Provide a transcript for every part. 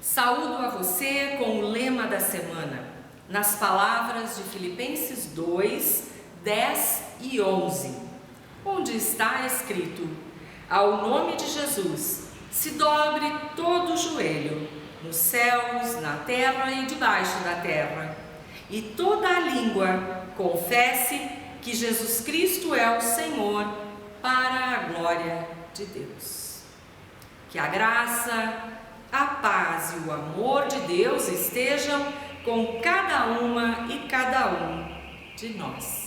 Saúdo a você com o lema da semana, nas palavras de Filipenses 2, 10 e 11, onde está escrito: ao nome de Jesus, se dobre todo o joelho, nos céus, na terra e debaixo da terra, e toda a língua confesse que Jesus Cristo é o Senhor, para a glória de Deus. Que a graça, a paz e o amor de Deus estejam com cada uma e cada um de nós.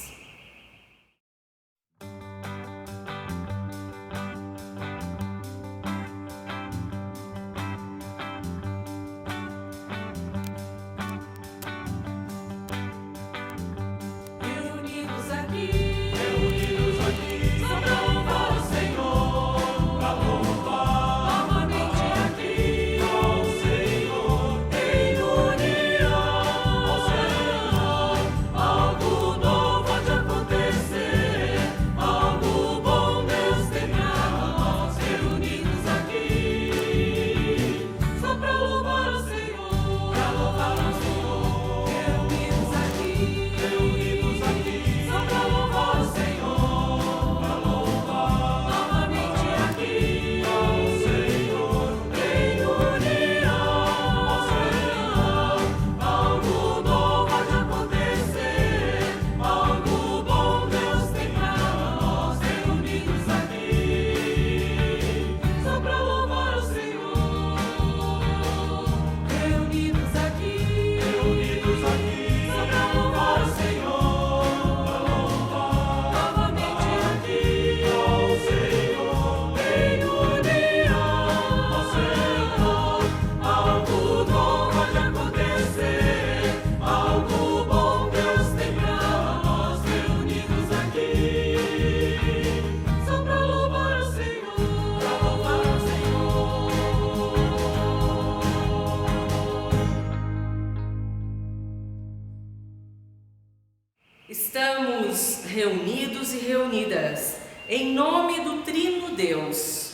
Estamos reunidos e reunidas em nome do Trino Deus,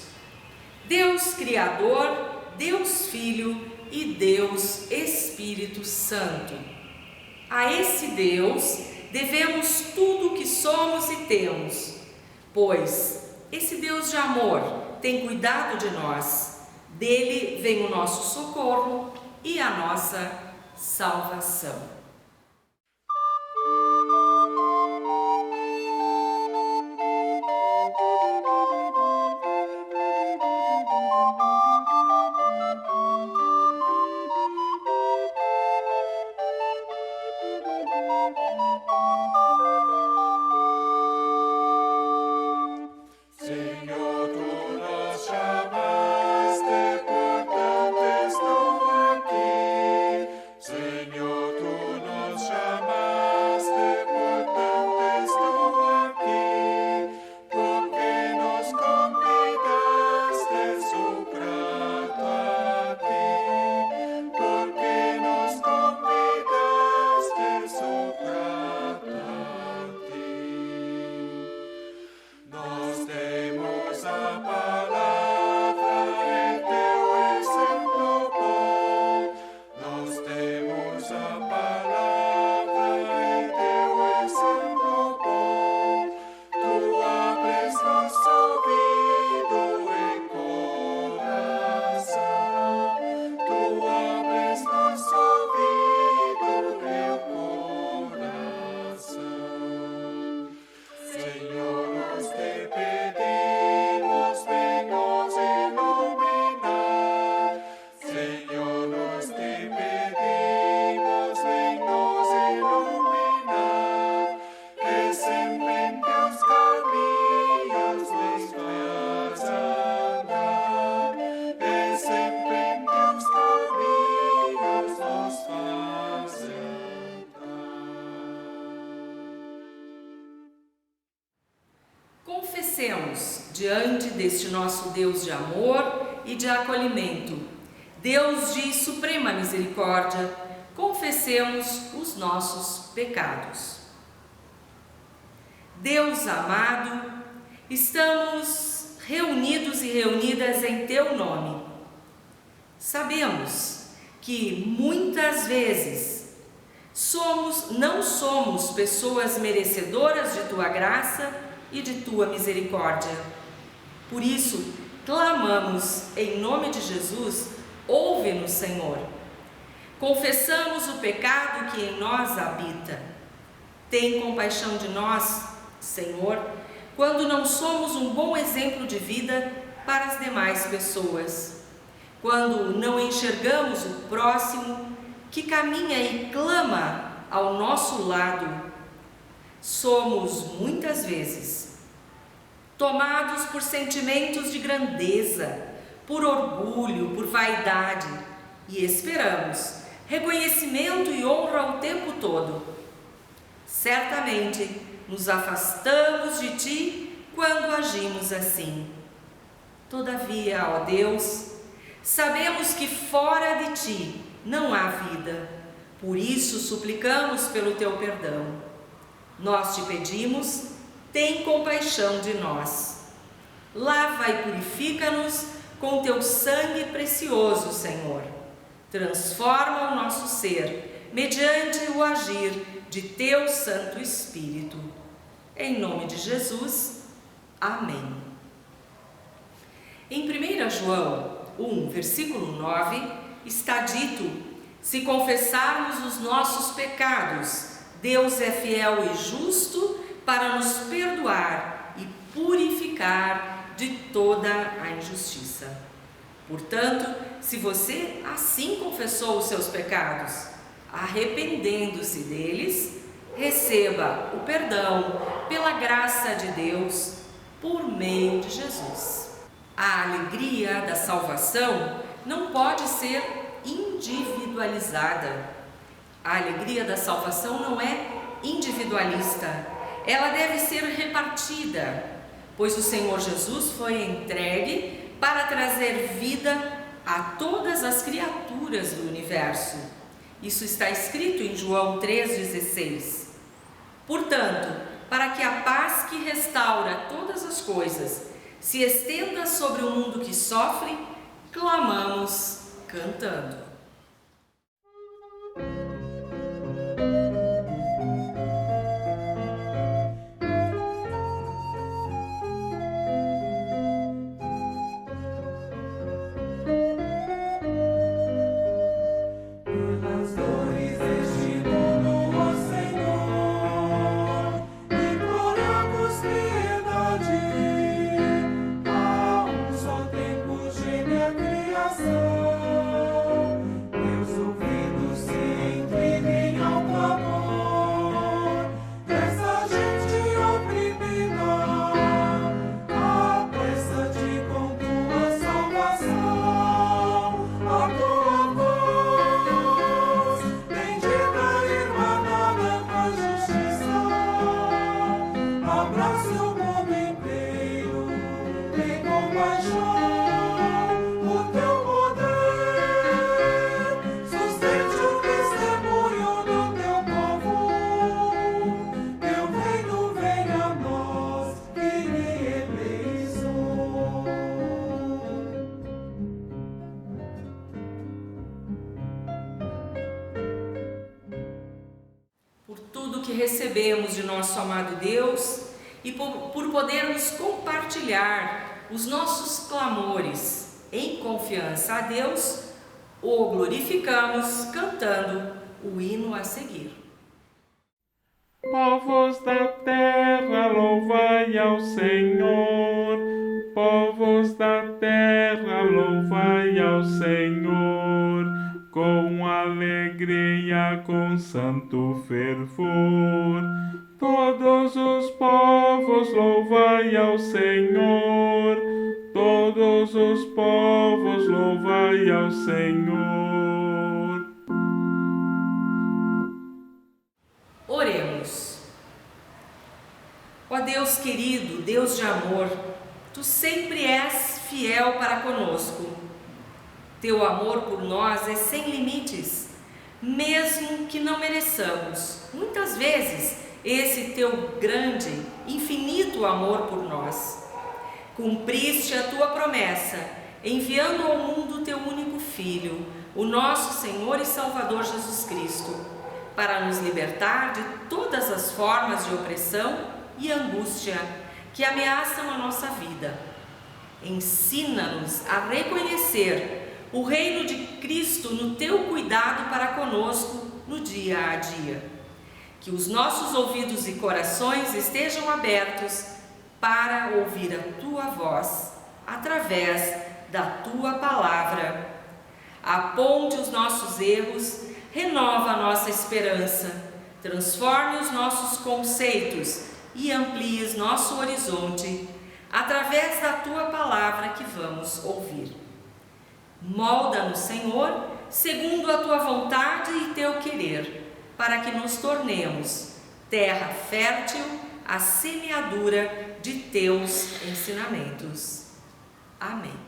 Deus Criador, Deus Filho e Deus Espírito Santo. A esse Deus devemos tudo o que somos e temos, pois esse Deus de amor tem cuidado de nós. Dele vem o nosso socorro e a nossa salvação. Confessemos diante deste nosso Deus de amor e de acolhimento, Deus de suprema misericórdia, confessemos os nossos pecados. Deus amado, estamos reunidos e reunidas em Teu nome. Sabemos que muitas vezes não somos pessoas merecedoras de tua graça e de tua misericórdia. Por isso, clamamos em nome de Jesus, ouve-nos, Senhor. Confessamos o pecado que em nós habita. Tem compaixão de nós, Senhor, quando não somos um bom exemplo de vida para as demais pessoas. Quando não enxergamos o próximo que caminha e clama ao nosso lado. Somos muitas vezes tomados por sentimentos de grandeza, por orgulho, por vaidade e esperamos reconhecimento e honra o tempo todo. Certamente nos afastamos de Ti quando agimos assim. Todavia, ó Deus, sabemos que fora de Ti não há vida, por isso suplicamos pelo Teu perdão. Nós Te pedimos, tem compaixão de nós. Lava e purifica-nos com Teu sangue precioso, Senhor. Transforma o nosso ser, mediante o agir de Teu Santo Espírito. Em nome de Jesus, amém. Em 1 João 1, versículo 9, está dito: se confessarmos os nossos pecados, Deus é fiel e justo para nos perdoar e purificar de toda a injustiça. Portanto, se você assim confessou os seus pecados, arrependendo-se deles, receba o perdão pela graça de Deus por meio de Jesus. A alegria da salvação não pode ser individualizada. A alegria da salvação não é individualista. Ela deve ser repartida, pois o Senhor Jesus foi entregue para trazer vida a todas as criaturas do universo. Isso está escrito em João 3,16. Portanto, para que a paz que restaura todas as coisas se estenda sobre o mundo que sofre, clamamos cantando. Que recebemos de nosso amado Deus e por podermos compartilhar os nossos clamores em confiança a Deus, o glorificamos cantando o hino a seguir. Povos da terra, louvai ao Senhor. Povos da terra, louvai ao Senhor. Com alegria, com santo fervor. Todos os povos louvai ao Senhor. Todos os povos louvai ao Senhor. Oremos. Ó Deus querido, Deus de amor, Tu sempre és fiel para conosco. Teu amor por nós é sem limites, mesmo que não mereçamos, muitas vezes, esse Teu grande, infinito amor por nós. Cumpriste a Tua promessa, enviando ao mundo Teu único Filho, o nosso Senhor e Salvador Jesus Cristo, para nos libertar de todas as formas de opressão e angústia que ameaçam a nossa vida. Ensina-nos a reconhecer o reino de Cristo no teu cuidado para conosco no dia a dia. Que os nossos ouvidos e corações estejam abertos para ouvir a tua voz através da tua palavra. Aponte os nossos erros, renova a nossa esperança, transforme os nossos conceitos e amplie nosso horizonte através da tua palavra que vamos ouvir. Molda-nos, Senhor, segundo a tua vontade e teu querer, para que nos tornemos terra fértil à semeadura de teus ensinamentos. Amém.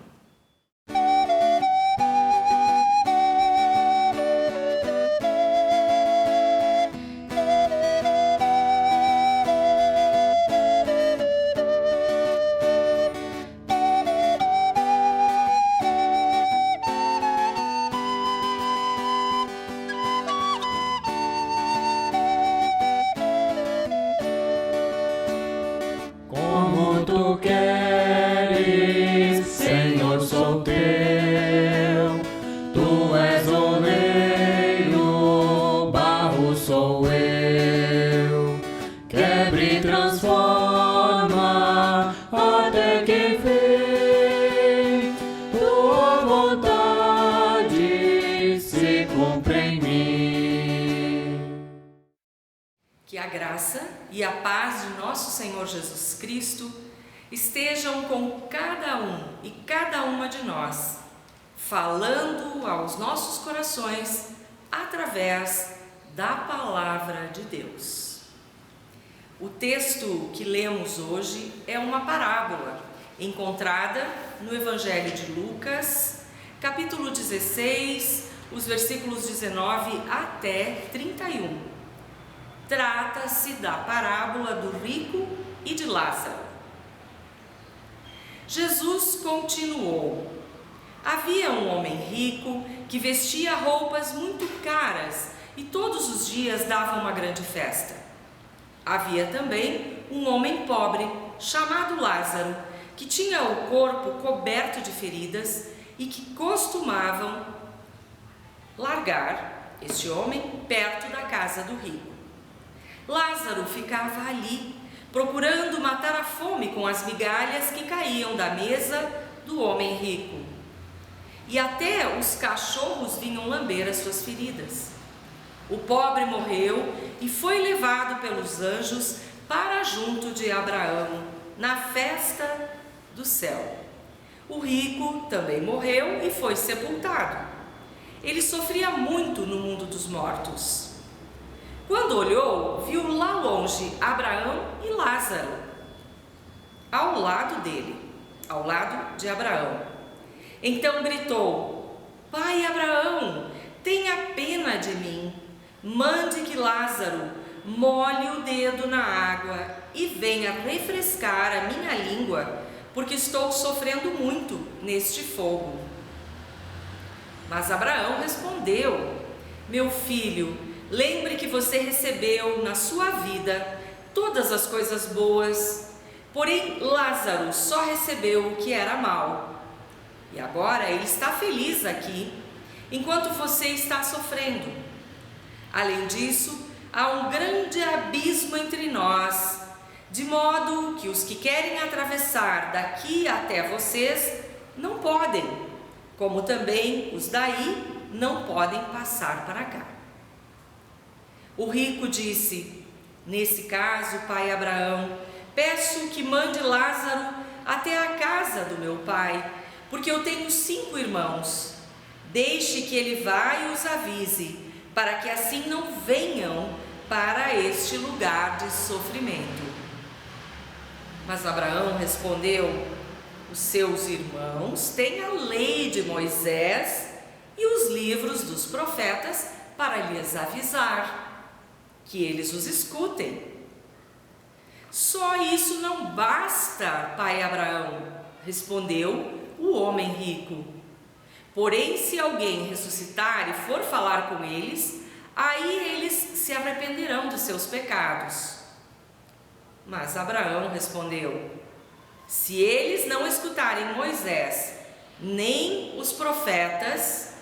Tu queres, Senhor, sou teu. Tu és oleiro, barro sou eu. Quebre e transforma até que enfim tua vontade se cumpra em mim. Que a graça e a paz de nosso Senhor Jesus Cristo estejam com cada um e cada uma de nós, falando aos nossos corações através da palavra de Deus. O texto que lemos hoje é uma parábola encontrada no Evangelho de Lucas, capítulo 16, os versículos 19 até 31. Trata-se da parábola do rico e de Lázaro. Jesus continuou: havia um homem rico que vestia roupas muito caras e todos os dias dava uma grande festa. Havia também um homem pobre chamado Lázaro, que tinha o corpo coberto de feridas e que costumavam largar este homem perto da casa do rico. Lázaro ficava ali, procurando matar a fome com as migalhas que caíam da mesa do homem rico. E até os cachorros vinham lamber as suas feridas. O pobre morreu e foi levado pelos anjos para junto de Abraão, na festa do céu. O rico também morreu e foi sepultado. Ele sofria muito no mundo dos mortos. Quando olhou, viu lá longe Abraão e Lázaro, ao lado dele, ao lado de Abraão. Então gritou: Pai Abraão, tenha pena de mim. Mande que Lázaro molhe o dedo na água e venha refrescar a minha língua, porque estou sofrendo muito neste fogo. Mas Abraão respondeu: Meu filho, lembre que você recebeu na sua vida todas as coisas boas, porém Lázaro só recebeu o que era mal. E agora ele está feliz aqui, enquanto você está sofrendo. Além disso, há um grande abismo entre nós, de modo que os que querem atravessar daqui até vocês não podem, como também os daí não podem passar para cá. O rico disse: Nesse caso, pai Abraão, peço que mande Lázaro até a casa do meu pai, porque eu tenho 5 irmãos. Deixe que ele vá e os avise, para que assim não venham para este lugar de sofrimento. Mas Abraão respondeu: Os seus irmãos têm a lei de Moisés e os livros dos profetas para lhes avisar, que eles os escutem. Só isso não basta, pai Abraão, respondeu o homem rico. Porém, se alguém ressuscitar e for falar com eles, aí eles se arrependerão dos seus pecados. Mas Abraão respondeu: se eles não escutarem Moisés, nem os profetas,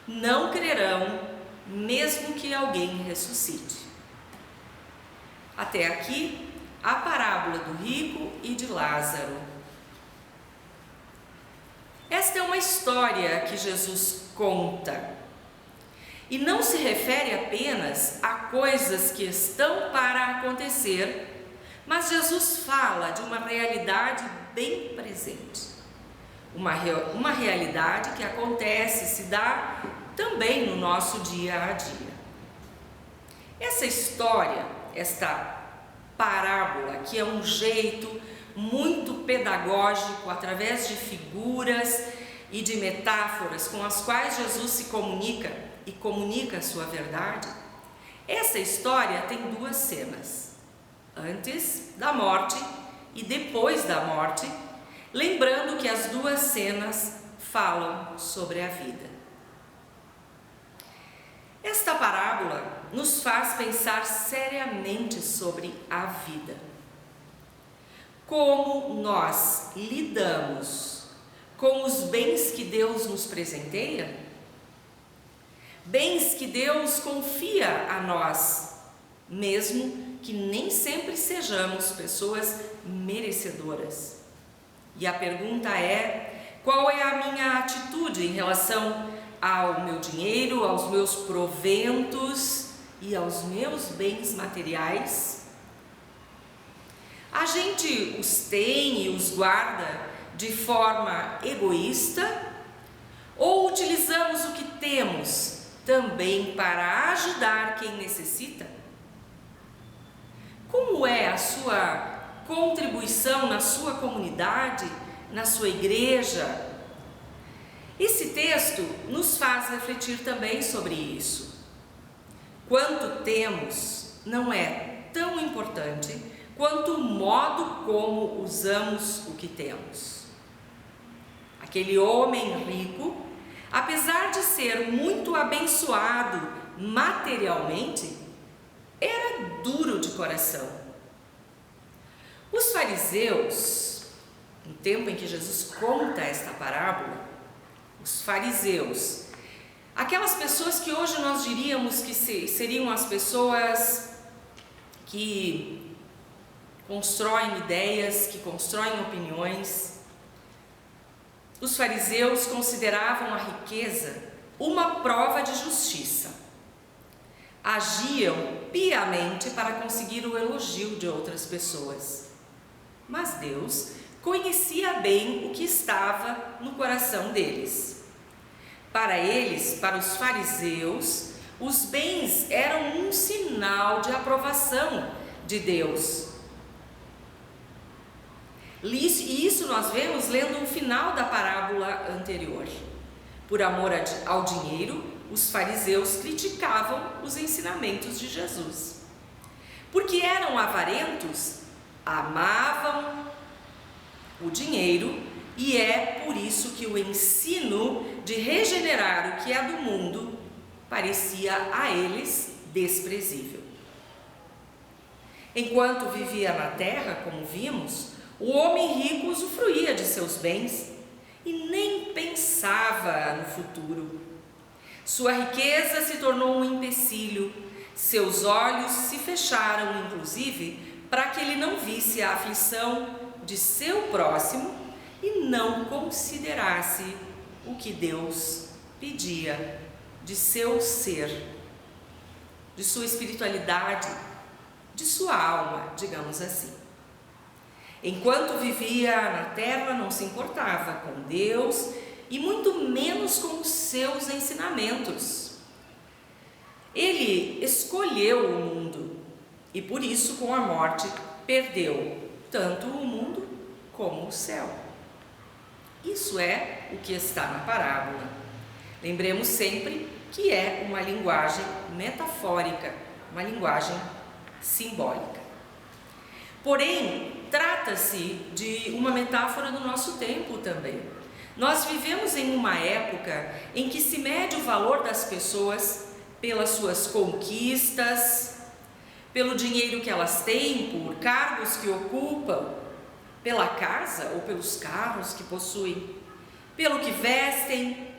não crerão, mesmo que alguém ressuscite. Até aqui, a parábola do rico e de Lázaro. Esta é uma história que Jesus conta e não se refere apenas a coisas que estão para acontecer, mas Jesus fala de uma realidade bem presente, uma realidade que acontece, se dá também no nosso dia a dia. Essa história, esta parábola, que é um jeito muito pedagógico, através de figuras e de metáforas com as quais Jesus se comunica e comunica a sua verdade. Essa história tem duas cenas: antes da morte e depois da morte, lembrando que as duas cenas falam sobre a vida. Esta parábola nos faz pensar seriamente sobre a vida. Como nós lidamos com os bens que Deus nos presenteia? Bens que Deus confia a nós, mesmo que nem sempre sejamos pessoas merecedoras. E a pergunta é: qual é a minha atitude em relação ao meu dinheiro, aos meus proventos e aos meus bens materiais? A gente os tem e os guarda de forma egoísta, ou utilizamos o que temos também para ajudar quem necessita? Como é a sua contribuição na sua comunidade, na sua igreja? Esse texto nos faz refletir também sobre isso. Quanto temos não é tão importante quanto o modo como usamos o que temos. Aquele homem rico, apesar de ser muito abençoado materialmente, era duro de coração. Os fariseus, no tempo em que Jesus conta esta parábola, os fariseus, aquelas pessoas que hoje nós diríamos que seriam as pessoas que constroem ideias, que constroem opiniões. Os fariseus consideravam a riqueza uma prova de justiça. Agiam piamente para conseguir o elogio de outras pessoas. Mas Deus conhecia bem o que estava no coração deles. Para eles, para os fariseus, os bens eram um sinal de aprovação de Deus. E isso nós vemos lendo o final da parábola anterior. Por amor ao dinheiro, os fariseus criticavam os ensinamentos de Jesus. Porque eram avarentos, amavam o dinheiro, e é por isso que o ensino de regenerar o que é do mundo parecia a eles desprezível. Enquanto vivia na terra, como vimos, o homem rico usufruía de seus bens e nem pensava no futuro. Sua riqueza se tornou um empecilho, seus olhos se fecharam, inclusive, para que ele não visse a aflição de seu próximo e não considerasse o que Deus pedia de seu ser, de sua espiritualidade, de sua alma, digamos assim. Enquanto vivia na terra, não se importava com Deus e muito menos com os seus ensinamentos. Ele escolheu o mundo e por isso, com a morte, perdeu tanto o mundo como o céu. Isso é o que está na parábola. Lembremos sempre que é uma linguagem metafórica, uma linguagem simbólica. Porém, trata-se de uma metáfora do nosso tempo também. Nós vivemos em uma época em que se mede o valor das pessoas pelas suas conquistas, pelo dinheiro que elas têm, por cargos que ocupam, pela casa ou pelos carros que possuem, pelo que vestem.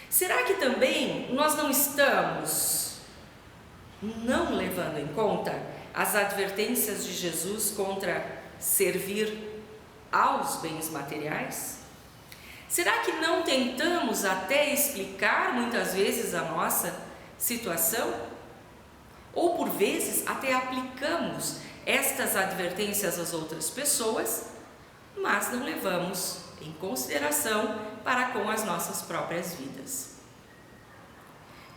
Será que também nós não estamos levando em conta as advertências de Jesus contra servir aos bens materiais? Será que não tentamos até explicar muitas vezes a nossa situação? Ou por vezes até aplicamos estas advertências às outras pessoas, mas não levamos em consideração para com as nossas próprias vidas.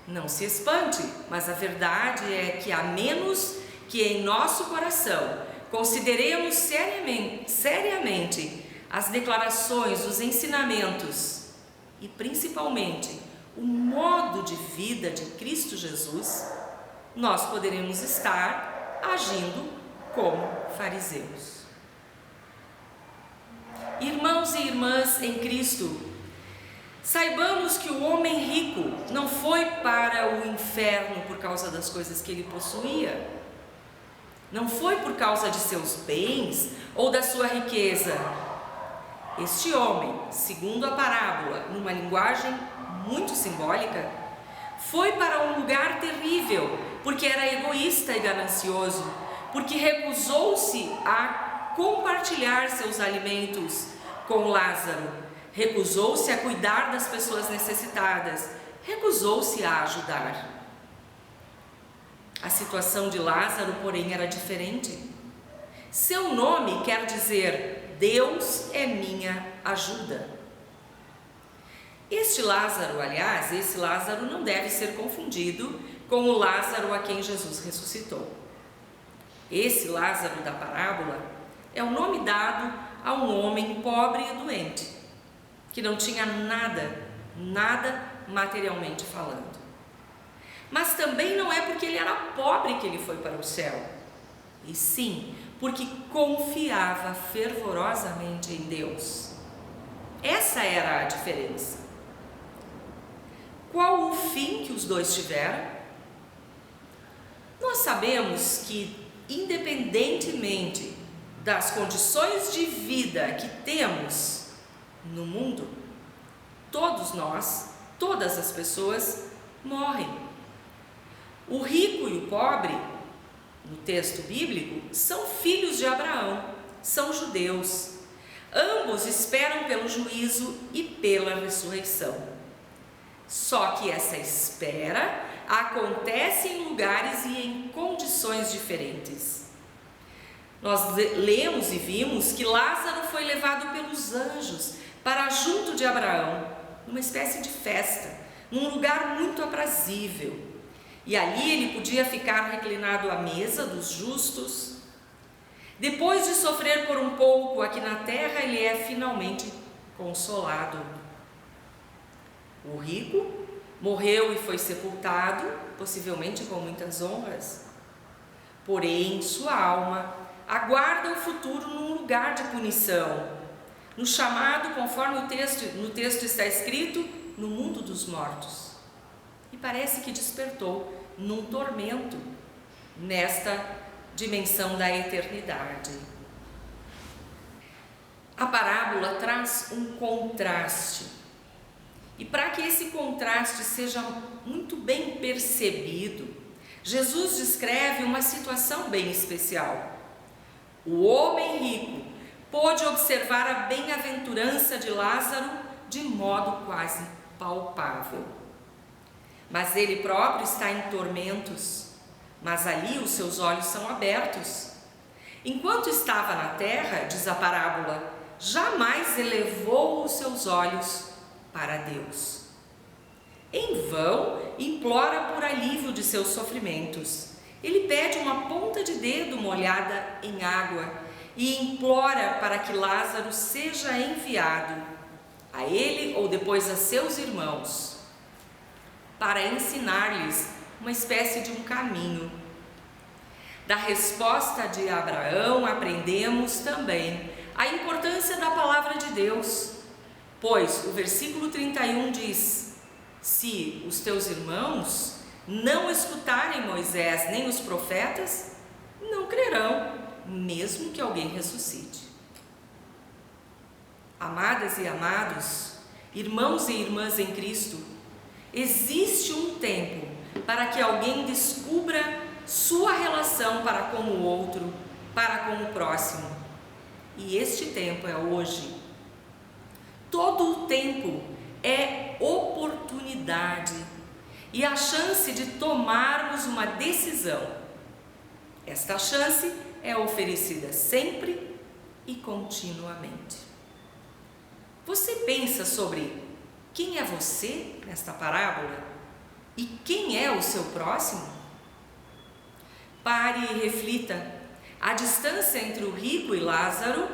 Não se espante, mas a verdade é que a menos que em nosso coração consideremos seriamente as declarações, os ensinamentos e principalmente o modo de vida de Cristo Jesus, nós poderemos estar agindo como fariseus. Irmãos e irmãs em Cristo, saibamos que o homem rico não foi para o inferno por causa das coisas que ele possuía, não foi por causa de seus bens ou da sua riqueza. Este homem, segundo a parábola, numa linguagem muito simbólica, foi para um lugar terrível, porque era egoísta e ganancioso, porque recusou-se a compartilhar seus alimentos com Lázaro, recusou-se a cuidar das pessoas necessitadas, recusou-se a ajudar. A situação de Lázaro, porém, era diferente. Seu nome quer dizer: Deus é minha ajuda. Esse Lázaro não deve ser confundido com o Lázaro a quem Jesus ressuscitou. Esse Lázaro da parábola é o nome dado a um homem pobre e doente, que não tinha nada materialmente falando. Mas também não é porque ele era pobre que ele foi para o céu, e sim porque confiava fervorosamente em Deus. Essa era a diferença. Qual o fim que os dois tiveram? Nós sabemos que, independentemente das condições de vida que temos no mundo, todos nós, todas as pessoas morrem. O rico e o pobre, no texto bíblico, são filhos de Abraão, são judeus. Ambos esperam pelo juízo e pela ressurreição. Só que essa espera acontece em lugares e em condições diferentes. Nós lemos e vimos que Lázaro foi levado pelos anjos para junto de Abraão, numa espécie de festa, num lugar muito aprazível. E ali ele podia ficar reclinado à mesa dos justos. Depois de sofrer por um pouco aqui na terra, ele é finalmente consolado. O rico morreu e foi sepultado, possivelmente com muitas honras. Porém, sua alma aguarda o futuro num lugar de punição, no chamado, conforme no texto está escrito, no mundo dos mortos. E parece que despertou num tormento, nesta dimensão da eternidade. A parábola traz um contraste. E para que esse contraste seja muito bem percebido, Jesus descreve uma situação bem especial. O homem rico pôde observar a bem-aventurança de Lázaro de modo quase palpável. Mas ele próprio está em tormentos, mas ali os seus olhos são abertos. Enquanto estava na terra, diz a parábola, jamais elevou os seus olhos para Deus. Em vão implora por alívio de seus sofrimentos. Ele pede uma ponta de dedo molhada em água e implora para que Lázaro seja enviado a ele ou depois a seus irmãos, para ensinar-lhes uma espécie de um caminho. Da resposta de Abraão aprendemos também a importância da palavra de Deus. Pois o versículo 31 diz: se os teus irmãos não escutarem Moisés nem os profetas, não crerão, mesmo que alguém ressuscite. Amadas e amados, irmãos e irmãs em Cristo, existe um tempo para que alguém descubra sua relação para com o outro, para com o próximo. E este tempo é hoje. Todo o tempo é oportunidade e a chance de tomarmos uma decisão. Esta chance é oferecida sempre e continuamente. Você pensa sobre quem é você nesta parábola e quem é o seu próximo? Pare e reflita. A distância entre o rico e Lázaro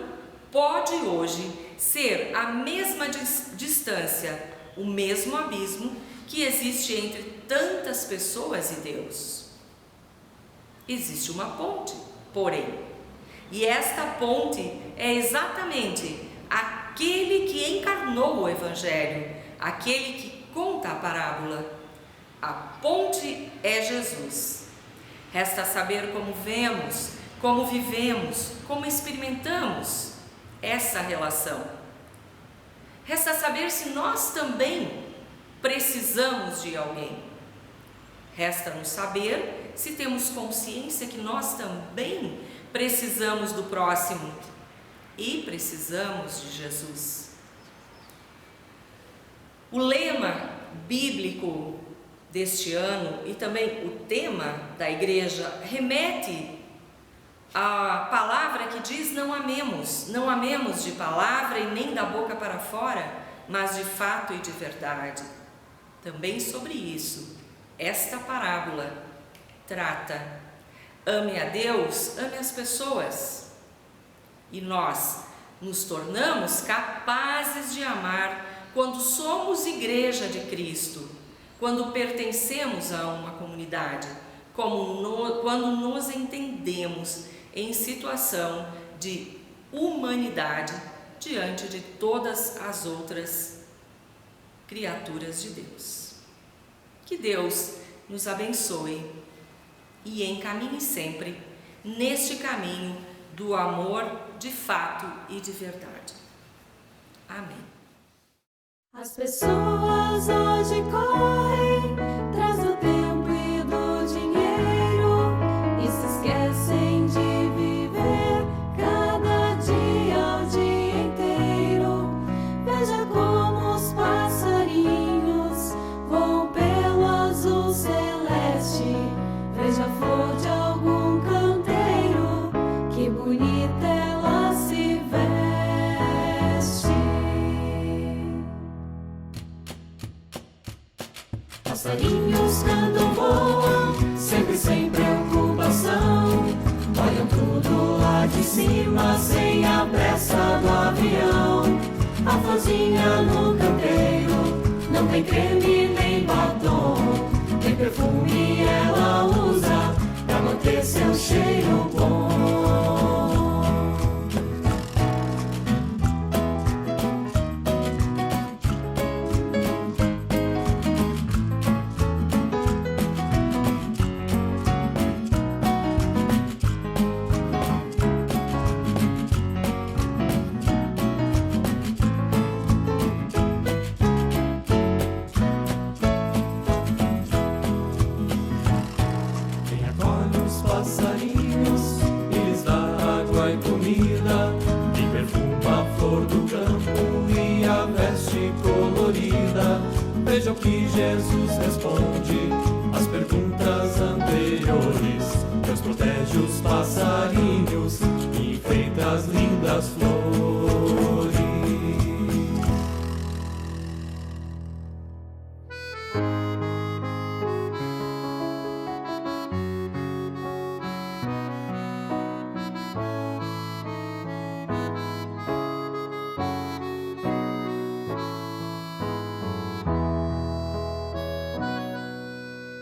pode hoje ser a mesma distância, o mesmo abismo que existe entre tantas pessoas e Deus. Existe uma ponte, porém, e esta ponte é exatamente aquele que encarnou o Evangelho, aquele que conta a parábola. A ponte é Jesus. Resta saber como vemos, como vivemos, como experimentamos essa relação. Resta saber se nós também precisamos de alguém. Resta-nos saber se temos consciência que nós também precisamos do próximo e precisamos de Jesus. O lema bíblico deste ano e também o tema da igreja remete à palavra que diz: não amemos de palavra e nem da boca para fora, mas de fato e de verdade. Também sobre isso, esta parábola trata: ame a Deus, ame as pessoas. E nós nos tornamos capazes de amar quando somos igreja de Cristo, quando pertencemos a uma comunidade, quando nos entendemos em situação de humanidade diante de todas as outras criaturas de Deus. Que Deus nos abençoe e encaminhe sempre neste caminho do amor de fato e de verdade. Amém. As pessoas hoje correm atrás do tempo e do dinheiro e se esquecem de viver cada dia o dia inteiro. Veja como os passarinhos voam pelo azul celeste. Veja a flor de algum canteiro, que bonita ela se veste. Passarinhos cantam, voam, sempre sem preocupação. Olham tudo lá de cima, sem a pressa do avião. A florzinha no canteiro não tem creme nem batom. Tem perfume ela usa pra manter seu cheiro bom. Passarinhos, eles dá água e comida, e perfuma a flor do campo e a veste colorida. Veja o que Jesus responde às perguntas anteriores. Deus protege os passarinhos e enfeita as lindas flores.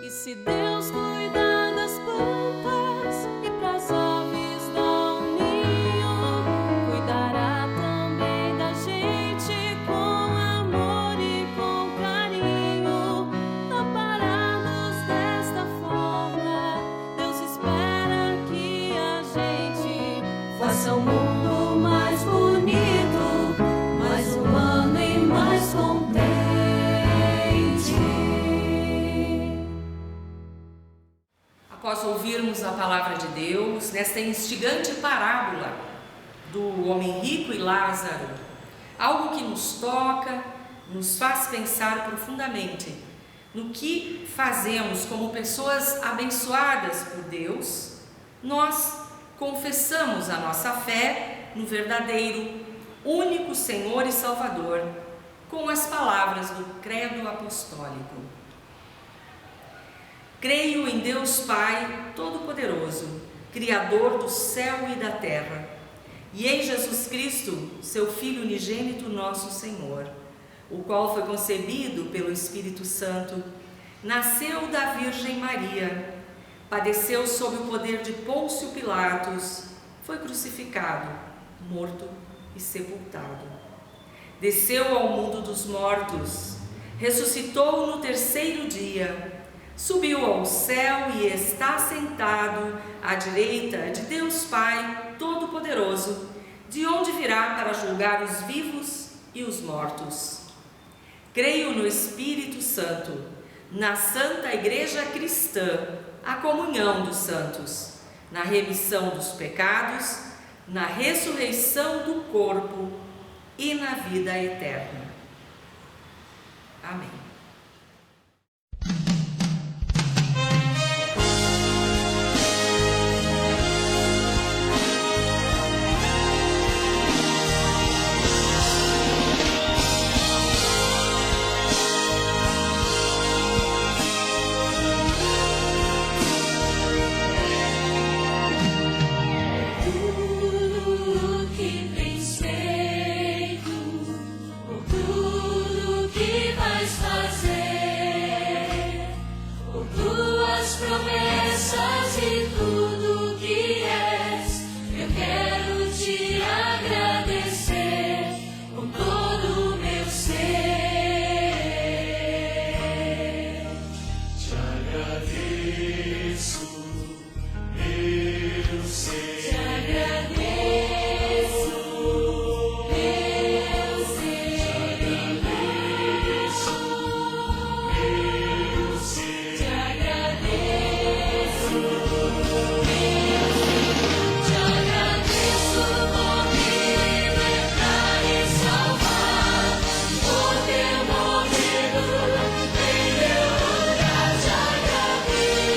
E se Deus cuidar das plantas e pras aves dá um ninho, cuidará também da gente com após ouvirmos a palavra de Deus, nesta instigante parábola do homem rico e Lázaro, algo que nos toca, nos faz pensar profundamente no que fazemos como pessoas abençoadas por Deus. Nós confessamos a nossa fé no verdadeiro, único Senhor e Salvador, com as palavras do Credo Apostólico. Creio em Deus Pai Todo-Poderoso, Criador do céu e da terra, e em Jesus Cristo, seu Filho unigênito, nosso Senhor, o qual foi concebido pelo Espírito Santo, nasceu da Virgem Maria, padeceu sob o poder de Pôncio Pilatos, foi crucificado, morto e sepultado. Desceu ao mundo dos mortos, ressuscitou no terceiro dia, subiu ao céu e está sentado à direita de Deus Pai Todo-Poderoso, de onde virá para julgar os vivos e os mortos. Creio no Espírito Santo, na Santa Igreja Cristã, a comunhão dos santos, na remissão dos pecados, na ressurreição do corpo e na vida eterna. Amém. Promessas e tudo que és, eu quero te agradecer com todo o meu ser. Te agradeço, meu ser. Te agradeço, meu ser. Te agradeço, meu ser. Te agradeço. Te agradeço por me libertar e salvar, por ter morrido em meu lugar. Te agradeço,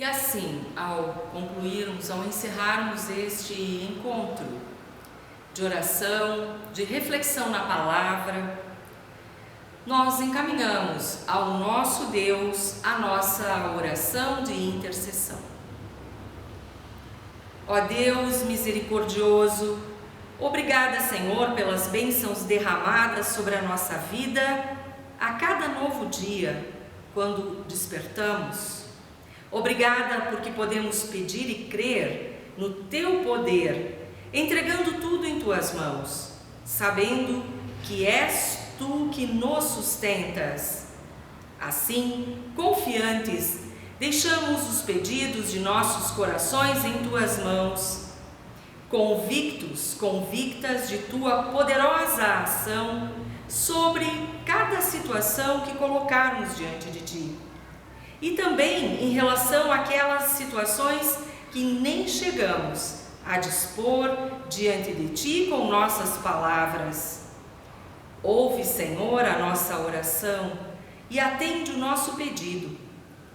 E assim, ao concluirmos, ao encerrarmos este encontro de oração, de reflexão na palavra, nós encaminhamos ao nosso Deus a nossa oração de intercessão. Ó Deus misericordioso, obrigada, Senhor, pelas bênçãos derramadas sobre a nossa vida a cada novo dia, quando despertamos. Obrigada porque podemos pedir e crer no Teu poder, entregando tudo em Tuas mãos, sabendo que és Tu que nos sustentas. Assim, confiantes, deixamos os pedidos de nossos corações em Tuas mãos, convictas de Tua poderosa ação sobre cada situação que colocarmos diante de Ti. E também em relação àquelas situações que nem chegamos a dispor diante de Ti com nossas palavras. Ouve, Senhor, a nossa oração e atende o nosso pedido.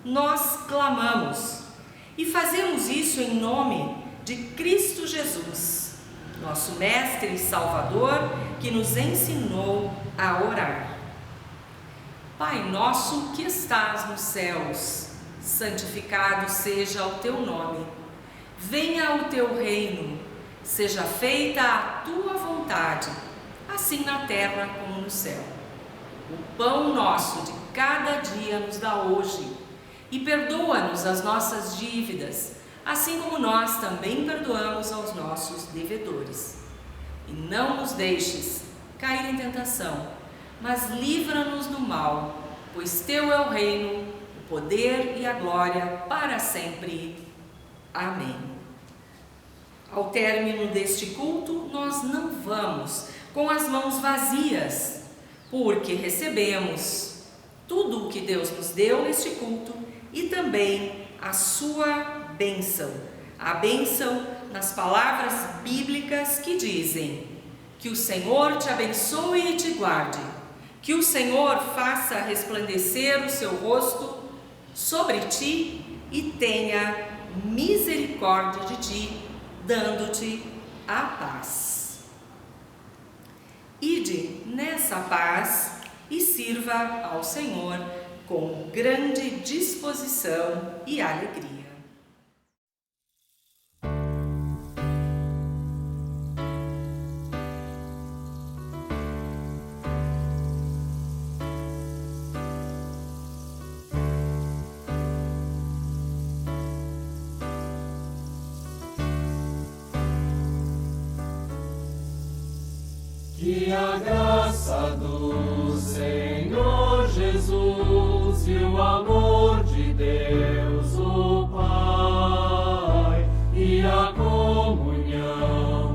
Nós clamamos e fazemos isso em nome de Cristo Jesus, nosso Mestre e Salvador, que nos ensinou a orar. Pai nosso que estás nos céus, santificado seja o Teu nome. Venha o Teu reino, seja feita a Tua vontade, assim na terra como no céu. O pão nosso de cada dia nos dá hoje, e perdoa-nos as nossas dívidas, assim como nós também perdoamos aos nossos devedores. E não nos deixes cair em tentação, mas livra-nos do mal, pois Teu é o reino, o poder e a glória para sempre. Amém. Ao término deste culto, nós não vamos com as mãos vazias, porque recebemos tudo o que Deus nos deu neste culto e também a sua bênção, a bênção nas palavras bíblicas que dizem: que o Senhor te abençoe e te guarde, que o Senhor faça resplandecer o seu rosto sobre ti e tenha misericórdia de ti, dando-te a paz. Ide nessa paz e sirva ao Senhor com grande disposição e alegria. Que a graça do Senhor Jesus e o amor de Deus o Pai e a comunhão